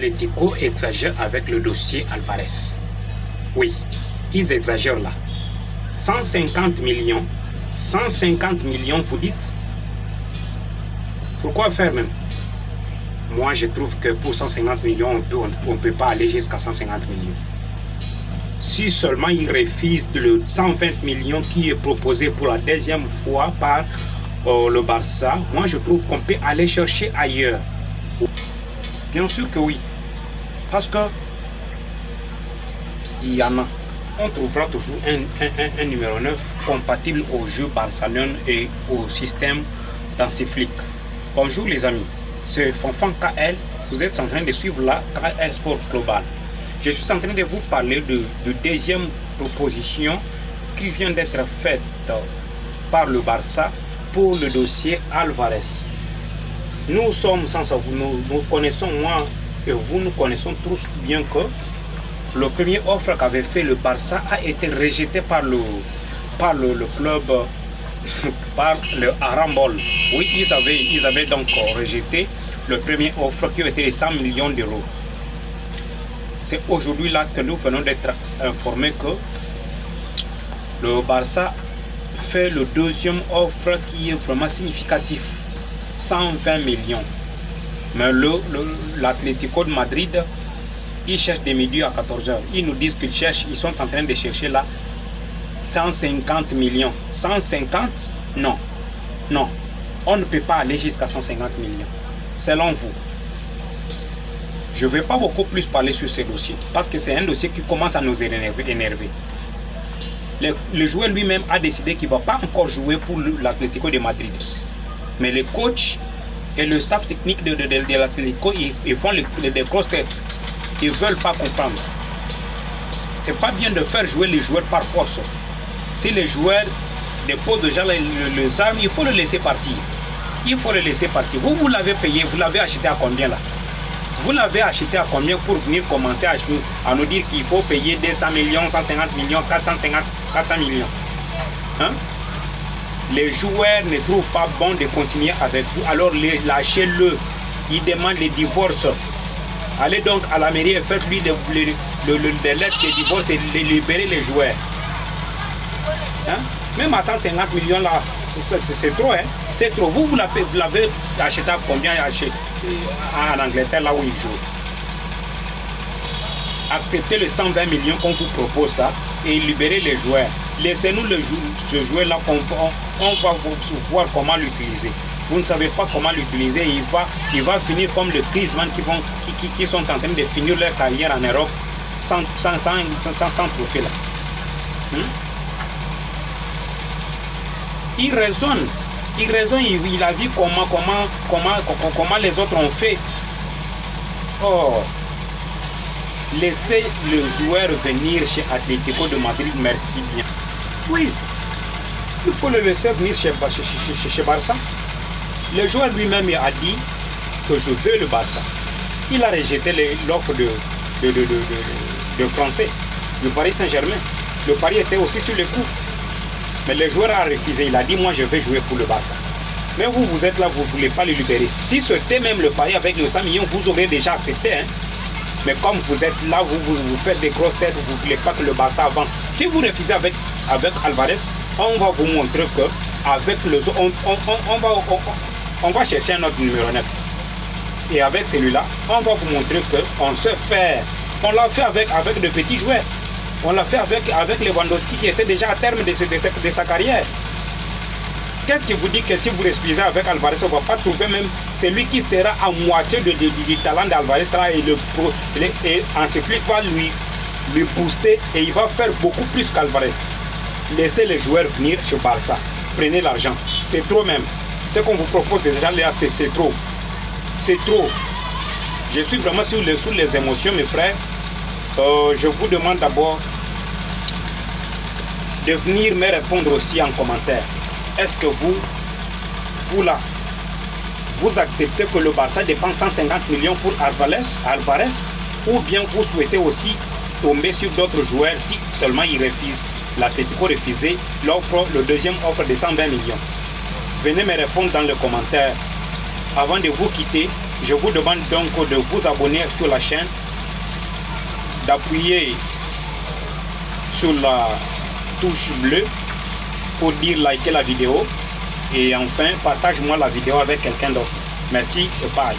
l'Atlético exagère avec le dossier Alvarez. Oui, ils exagèrent là. 150 millions, vous dites? Pourquoi faire même? Moi, je trouve que pour 150 millions, on ne peut pas aller jusqu'à 150 millions. Si seulement ils refusent le 120 millions qui est proposé pour la deuxième fois par le Barça, moi je trouve qu'on peut aller chercher ailleurs. Bien sûr que oui. Parce que il y en a. On trouvera toujours un numéro 9 compatible au jeu Barcelone et au système Dansiflick. Bonjour les amis, c'est Fanfan KL. Vous êtes en train de suivre la KL Sport Global. Je suis en train de vous parler de deuxième proposition qui vient d'être faite par le Barça pour le dossier Alvarez. Nous sommes sans savoir, nous connaissons, moi et vous, nous connaissons tous bien que le premier offre qu'avait fait le Barça a été rejeté par le club, par le Arambol. Oui, ils avaient donc rejeté le premier offre qui était de 100 millions d'euros. C'est aujourd'hui là que nous venons d'être informés que le Barça fait le deuxième offre qui est vraiment significatif, 120 millions. Mais l'Atlético de Madrid, ils cherchent des midi à 14h. Ils nous disent qu'ils cherchent, ils sont en train de chercher là 150 millions. 150? Non. Non. On ne peut pas aller jusqu'à 150 millions. Selon vous. Je ne vais pas beaucoup plus parler sur ce dossier parce que c'est un dossier qui commence à nous énerver. Le joueur lui-même a décidé qu'il ne va pas encore jouer pour l'Atlético de Madrid. Mais les coachs et le staff technique de l'Atlético, ils font des grosses têtes. Ils ne veulent pas comprendre. C'est pas bien de faire jouer les joueurs par force. Si les joueurs déposent déjà les armes, il faut le laisser partir. Il faut le laisser partir. Vous l'avez payé, vous l'avez acheté à combien là? Vous l'avez acheté à combien pour venir commencer à nous dire qu'il faut payer 200 millions, 150 millions, 400 millions? Hein? Les joueurs ne trouvent pas bon de continuer avec vous, alors lâchez-le. Ils demandent le divorce. Allez donc à la mairie et faites-lui des lettres de divorce et libérer les joueurs. Hein? Même à 150 millions là, c'est trop. Hein? C'est trop. Vous l'avez acheté à combien en Angleterre là où il joue? Acceptez le 120 millions qu'on vous propose là et libérez les joueurs. Laissez-nous ce joueur là, on va voir comment l'utiliser. Vous ne savez pas comment l'utiliser, il va finir comme les Griezmann qui sont en train de finir leur carrière en Europe sans trophée là. Il raisonne, il a vu comment les autres ont fait. Oh, laissez le joueur venir chez Atlético de Madrid, merci bien. Oui, il faut le laisser venir chez Barça. Le joueur lui-même a dit que je veux le Barça. Il a rejeté l'offre de Français, le Paris Saint-Germain. Le Paris était aussi sur le coup. Mais le joueur a refusé. Il a dit, moi je vais jouer pour le Barça. Mais vous êtes là, vous ne voulez pas le libérer. Si c'était même le Paris avec le 100 millions, vous aurez déjà accepté. Hein? Mais comme vous êtes là, vous faites des grosses têtes, vous ne voulez pas que le Barça avance. Si vous refusez avec Alvarez, on va vous montrer que avec on va chercher un autre numéro 9. Et avec celui-là, on va vous montrer qu'on sait faire. On l'a fait avec de petits joueurs. On l'a fait avec Lewandowski qui était déjà à terme de sa carrière. Qu'est-ce qui vous dit que si vous refusez avec Alvarez, on ne va pas trouver même celui qui sera à moitié du talent d'Alvarez et Dansiflick va lui booster et il va faire beaucoup plus qu'Alvarez. Laissez les joueurs venir chez Barça. Prenez l'argent. C'est trop même. Ce qu'on vous propose déjà là, c'est trop. C'est trop. Je suis vraiment sous les émotions, mes frères. Je vous demande d'abord de venir me répondre aussi en commentaire. Est-ce que vous là, vous acceptez que le Barça dépense 150 millions pour Alvarez ou bien vous souhaitez aussi tomber sur d'autres joueurs si seulement ils refusent, l'Atlético refusé le deuxième offre de 120 millions. Venez me répondre dans les commentaires. Avant de vous quitter, Je vous demande donc de vous abonner sur la chaîne, d'appuyer sur la touche bleue pour dire liker la vidéo et enfin partage-moi la vidéo avec quelqu'un d'autre. Merci et bye.